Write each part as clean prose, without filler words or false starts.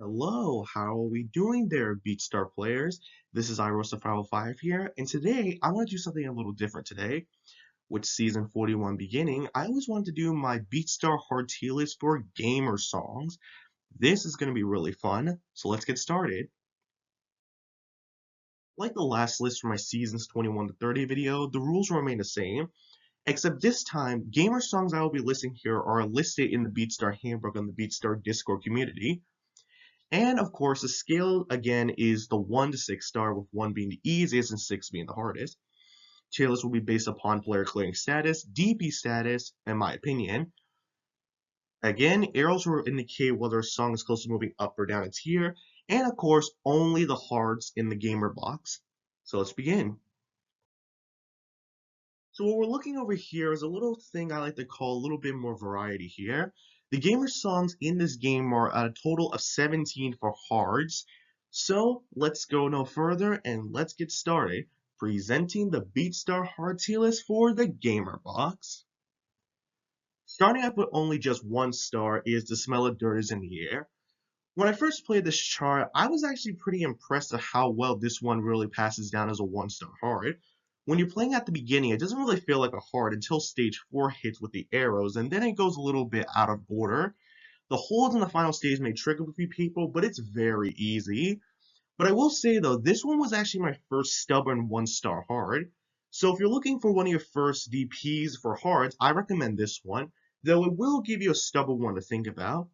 Hello, how are we doing there, Beatstar players? This is iRosa505 here, and today I want to do something a little different today. With season 41 beginning, I always wanted to do my Beatstar hard tier list for gamer songs. This is going to be really fun, so let's get started. Like the last list for my seasons 21 to 30 video, the rules will remain the same, except this time, gamer songs I will be listing here are listed in the Beatstar handbook on the Beatstar Discord community. And of course, the scale again is the 1 to 6 star, with 1 being the easiest and 6 being the hardest. Tier list will be based upon player clearing status, DP status, and my opinion. Again, arrows will indicate whether a song is close to moving up or down a tier, and of course, only the hards in the gamer box. So let's begin. So what we're looking over here is a little thing I like to call a little bit more variety here. The gamer songs in this game are a total of 17 for hards. So let's go no further and let's get started presenting the Beatstar hard tier list for the gamer box. Starting up with only just 1 star is The Smell of Dirt is in the Air. When I first played this chart, I was actually pretty impressed at how well this one really passes down as a 1-star hard. When you're playing at the beginning, it doesn't really feel like a hard until stage 4 hits with the arrows, and then it goes a little bit out of order. The holds in the final stage may trigger a few people, but it's very easy. But I will say though, this one was actually my first stubborn 1-star hard. So if you're looking for one of your first DPs for hards, I recommend this one, though it will give you a stubborn one to think about.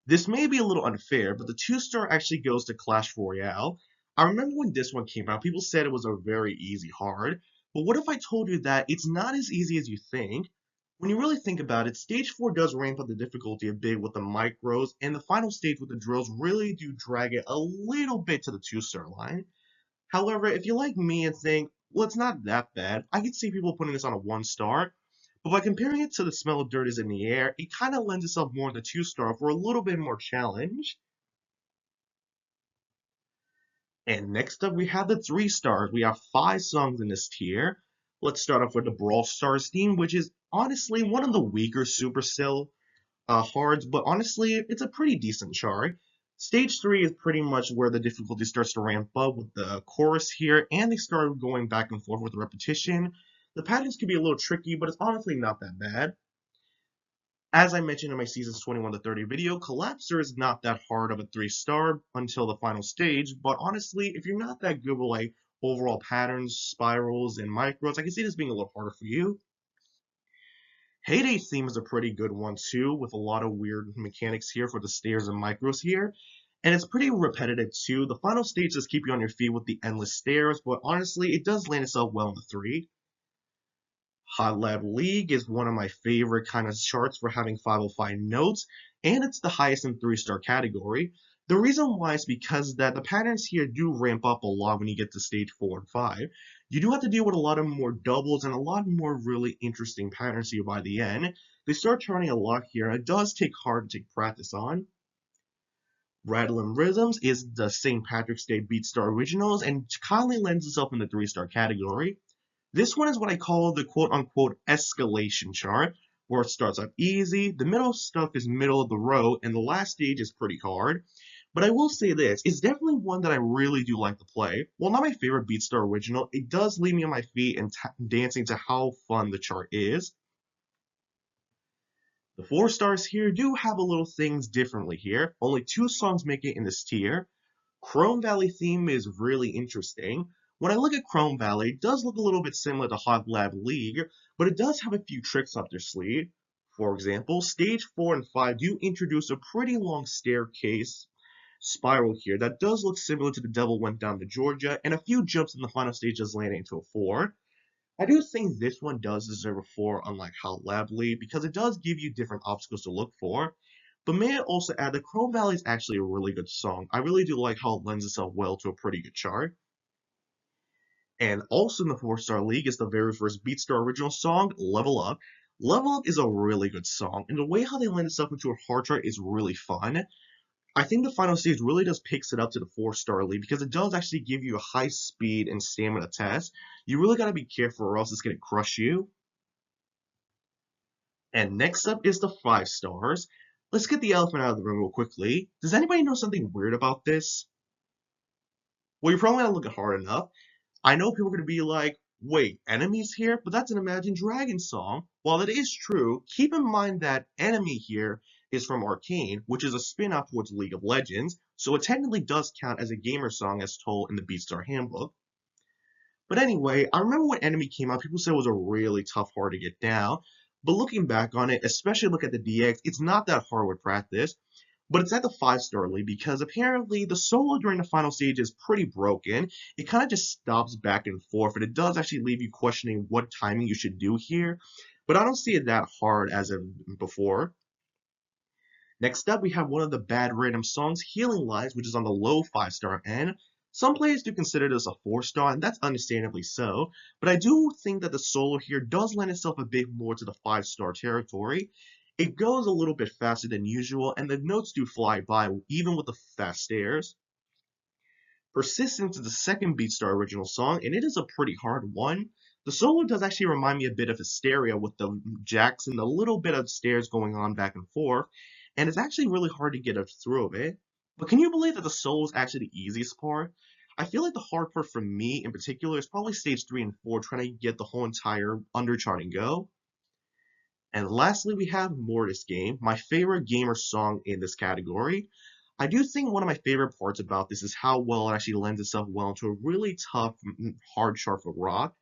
This may be a little unfair, but the 2-star actually goes to Clash Royale. I remember when this one came out, people said it was a very easy hard, but what if I told you that it's not as easy as you think? When you really think about it, Stage 4 does ramp up the difficulty a bit with the micros, and the final stage with the drills really do drag it a little bit to the 2-star line. However, if you like me and think, well, it's not that bad, I could see people putting this on a 1-star, but by comparing it to The Smell of Dirt is in the Air, it kind of lends itself more to 2-star for a little bit more challenge. And next up, we have the 3 stars. We have 5 songs in this tier. Let's start off with the Brawl Stars theme, which is honestly one of the weaker Supercell hards, but honestly, it's a pretty decent chart. Stage 3 is pretty much where the difficulty starts to ramp up with the chorus here, and they start going back and forth with the repetition. The patterns can be a little tricky, but it's honestly not that bad. As I mentioned in my seasons 21 to 30 video, Collapser is not that hard of a 3-star until the final stage, but honestly, if you're not that good with like overall patterns, spirals, and micros, I can see this being a little harder for you. Heyday theme is a pretty good one too, with a lot of weird mechanics here for the stairs and micros here. And it's pretty repetitive too. The final stage does keep you on your feet with the endless stairs, but honestly, it does land itself well in the 3. Hot Lab League is one of my favorite kind of charts for having 505 notes, and it's the highest in 3-star category. The reason why is because that the patterns here do ramp up a lot when you get to stage 4 and 5. You do have to deal with a lot of more doubles and a lot more really interesting patterns here by the end. They start turning a lot here, and it does take hard to take practice on. Rattlin' Rhythms is the St. Patrick's Day Beatstar Originals, and kindly lends itself in the 3-star category. This one is what I call the quote-unquote escalation chart, where it starts off easy, the middle stuff is middle of the road, and the last stage is pretty hard. But I will say this, it's definitely one that I really do like to play. While not my favorite Beatstar original, it does leave me on my feet and dancing to how fun the chart is. The 4 stars here do have a little things differently here. Only 2 songs make it in this tier. Chrome Valley theme is really interesting. When I look at Chrome Valley, it does look a little bit similar to Hot Lab League, but it does have a few tricks up their sleeve. For example, stage 4 and 5 do introduce a pretty long staircase spiral here that does look similar to The Devil Went Down to Georgia, and a few jumps in the final stages landing into a 4. I do think this one does deserve a 4, unlike Hot Lab League, because it does give you different obstacles to look for. But may I also add that Chrome Valley is actually a really good song. I really do like how it lends itself well to a pretty good chart. And also in the 4-star league is the very first Beatstar original song, Level Up. Level Up is a really good song, and the way how they lend itself into a hard chart is really fun. I think the final stage really does picks it up to the 4-star league because it does actually give you a high speed and stamina test. You really gotta be careful or else it's gonna crush you. And next up is the 5 stars. Let's get the elephant out of the room real quickly. Does anybody know something weird about this? Well, you're probably not looking hard enough. I know people are going to be like, wait, enemies here? But that's an Imagine Dragons song. While that is true, keep in mind that Enemy here is from Arcane, which is a spin-off towards League of Legends, so it technically does count as a gamer song as told in the Beatstar handbook. But anyway, I remember when Enemy came out, people said it was a really tough hard to get down. But looking back on it, especially look at the DX, it's not that hard with practice. But it's at the 5-star league because apparently the solo during the final stage is pretty broken. It kind of just stops back and forth, and it does actually leave you questioning what timing you should do here. But I don't see it that hard as of before. Next up, we have one of the bad random songs, Healing Lives, which is on the low 5-star end. Some players do consider this a 4-star, and that's understandably so, but I do think that the solo here does lend itself a bit more to the 5-star territory. It goes a little bit faster than usual, and the notes do fly by, even with the fast stairs. Persistence is the second Beatstar original song, and it is a pretty hard one. The solo does actually remind me a bit of Hysteria with the jacks and a little bit of stairs going on back and forth, and it's actually really hard to get through of it. But can you believe that the solo is actually the easiest part? I feel like the hard part for me in particular is probably stage 3 and 4, trying to get the whole entire underchart and go. And lastly, we have Mortis Game, my favorite gamer song in this category. I do think one of my favorite parts about this is how well it actually lends itself well to a really tough, hard chart for rock.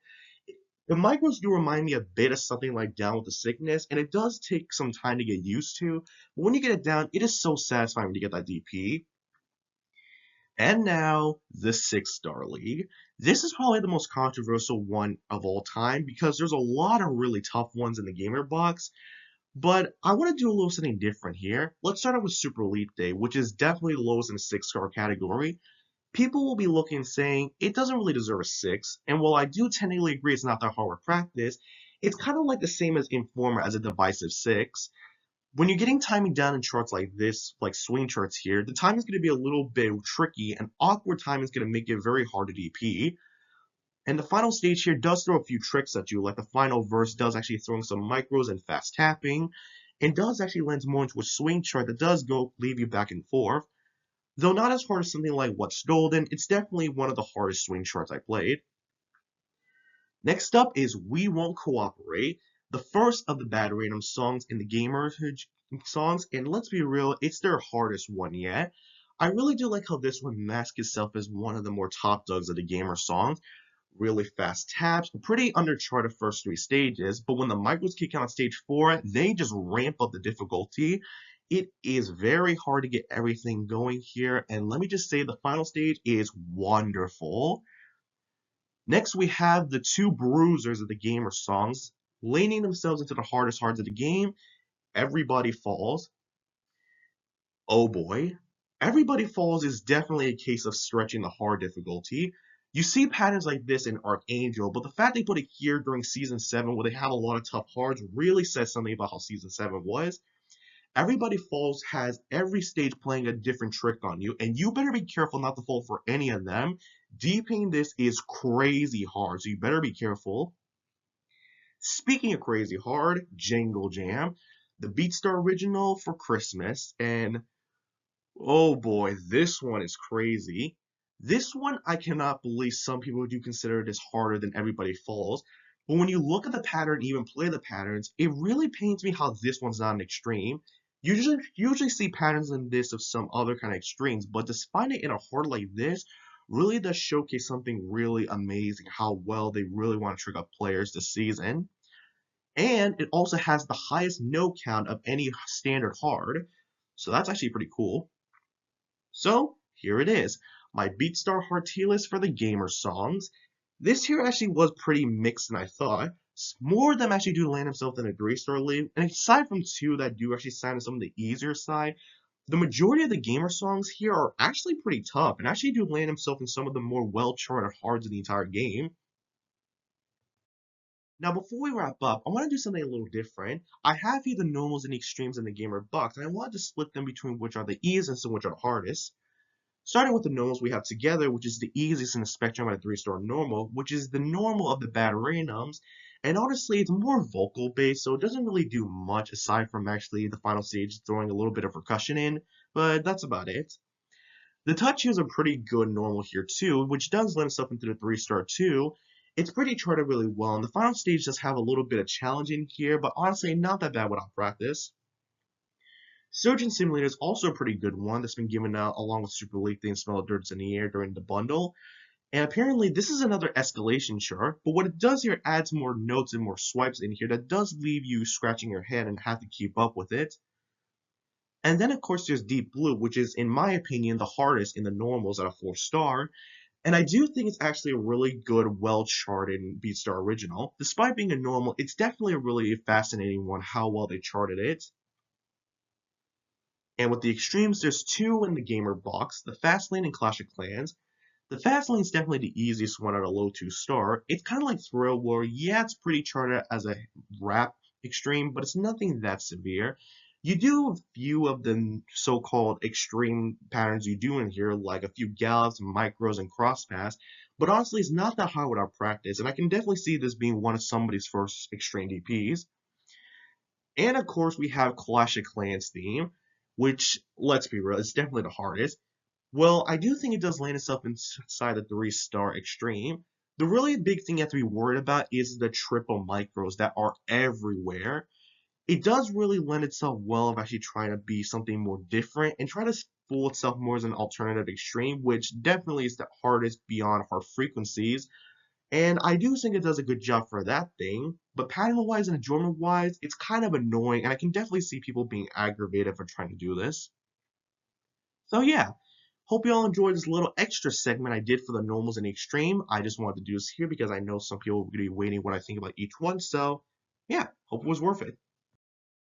The micros do remind me a bit of something like Down with the Sickness, and it does take some time to get used to. But when you get it down, it is so satisfying when you get that DP. And now, the 6-star league. This is probably the most controversial one of all time because there's a lot of really tough ones in the gamer box. But I want to do a little something different here. Let's start out with Super Elite Day, which is definitely the lowest in the 6-star category. People will be looking and saying, it doesn't really deserve a 6, and while I do technically agree it's not that hard to practice, it's kind of like the same as Informer as a divisive 6. When you're getting timing down in charts like this, like swing charts here, the timing is going to be a little bit tricky, and awkward timing is going to make it very hard to DP. And the final stage here does throw a few tricks at you, like the final verse does actually throwing some micros and fast tapping, and does actually lends more into a swing chart that does go leave you back and forth. Though not as hard as something like What's Golden, it's definitely one of the hardest swing charts I played. Next up is We Won't Cooperate, the first of the bad random songs in the gamer songs, and let's be real, it's their hardest one yet. I really do like how this one masks itself as one of the more top dogs of the gamer songs. Really fast taps, pretty undercharted first 3 stages, but when the micros kick out on stage 4, they just ramp up the difficulty. It is very hard to get everything going here, and let me just say the final stage is wonderful. Next, we have the two bruisers of the gamer songs, laning themselves into the hardest hearts of the game. Everybody Falls. Oh boy. Everybody Falls is definitely a case of stretching the hard difficulty. You see patterns like this in Archangel, but the fact they put it here during Season 7 where they have a lot of tough hards really says something about how Season 7 was. Everybody Falls has every stage playing a different trick on you, and you better be careful not to fall for any of them. DPing this is crazy hard, so you better be careful. Speaking of crazy hard, Jangle Jam, the Beatstar original for Christmas, and oh boy, this one is crazy. This one I cannot believe some people do consider this harder than Everybody Falls. But when you look at the pattern, even play the patterns, it really pains me how this one's not an extreme. Usually see patterns in this of some other kind of extremes, but despite it in a hard like this, really does showcase something really amazing, how well they really want to trick up players this season. And it also has the highest no count of any standard hard, so that's actually pretty cool. So here it is, my Beatstar hard tier list for the gamer songs. This here actually was pretty mixed than I thought. More of them actually do land themselves in a 3-star league, and aside from 2 that do actually sound on some of the easier side, the majority of the gamer songs here are actually pretty tough, and actually do land themselves in some of the more well-charted hards in the entire game. Now, before we wrap up, I want to do something a little different. I have here the normals and the extremes in the gamer box, and I wanted to split them between which are the easiest and which are the hardest. Starting with the normals we have together, which is the easiest in the spectrum at a 3-star normal, which is the normal of the bad randoms. And honestly, it's more vocal based, so it doesn't really do much aside from actually the final stage throwing a little bit of percussion in, but that's about it. The touches are pretty good normal here too, which does lend itself into the 3-star too. It's pretty charted really well, and the final stage does have a little bit of challenging here, but honestly not that bad without practice. Surgeon Simulator is also a pretty good one that's been given out along with Super League and Smell of Dirt's in the Air during the bundle. And apparently this is another escalation chart, but what it does here adds more notes and more swipes in here that does leave you scratching your head and have to keep up with it. And then of course there's Deep Blue, which is in my opinion the hardest in the normals at a 4-star. And I do think it's actually a really good, well-charted Beatstar original. Despite being a normal, it's definitely a really fascinating one how well they charted it. And with the extremes, there's two in the gamer box, the Fastlane and Clash of Clans. The Fastlane is definitely the easiest one at a low 2-star. It's kind of like Thrill War. Yeah, it's pretty charted as a rap extreme, but it's nothing that severe. You do a few of the so-called extreme patterns you do in here, like a few gallops, micros, and crosspass, but honestly, it's not that hard without practice, and I can definitely see this being one of somebody's first extreme DPs. And of course, we have Clash of Clans theme, which, let's be real, is definitely the hardest. Well, I do think it does land itself inside the 3-star extreme. The really big thing you have to be worried about is the triple micros that are everywhere. It does really lend itself well of actually trying to be something more different and try to fool itself more as an alternative extreme, which definitely is the hardest beyond hard frequencies. And I do think it does a good job for that thing, but pattern-wise and enjoyment-wise, it's kind of annoying, and I can definitely see people being aggravated for trying to do this. So yeah, hope you all enjoyed this little extra segment I did for the normals and the extreme. I just wanted to do this here because I know some people will be waiting what I think about each one, so yeah, hope it was worth it.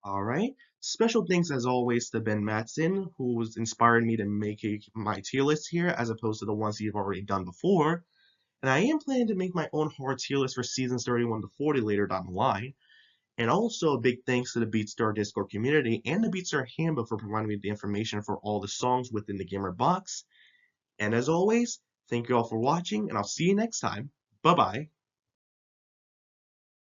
Alright, special thanks as always to Ben Madsen, who was inspired me to make my tier list here as opposed to the ones you've already done before. And I am planning to make my own hard tier list for seasons 31 to 40 later down the line. And also a big thanks to the Beatstar Discord community and the Beatstar Handbook for providing me the information for all the songs within the Gamer Box. And as always, thank you all for watching, and I'll see you next time. Bye bye.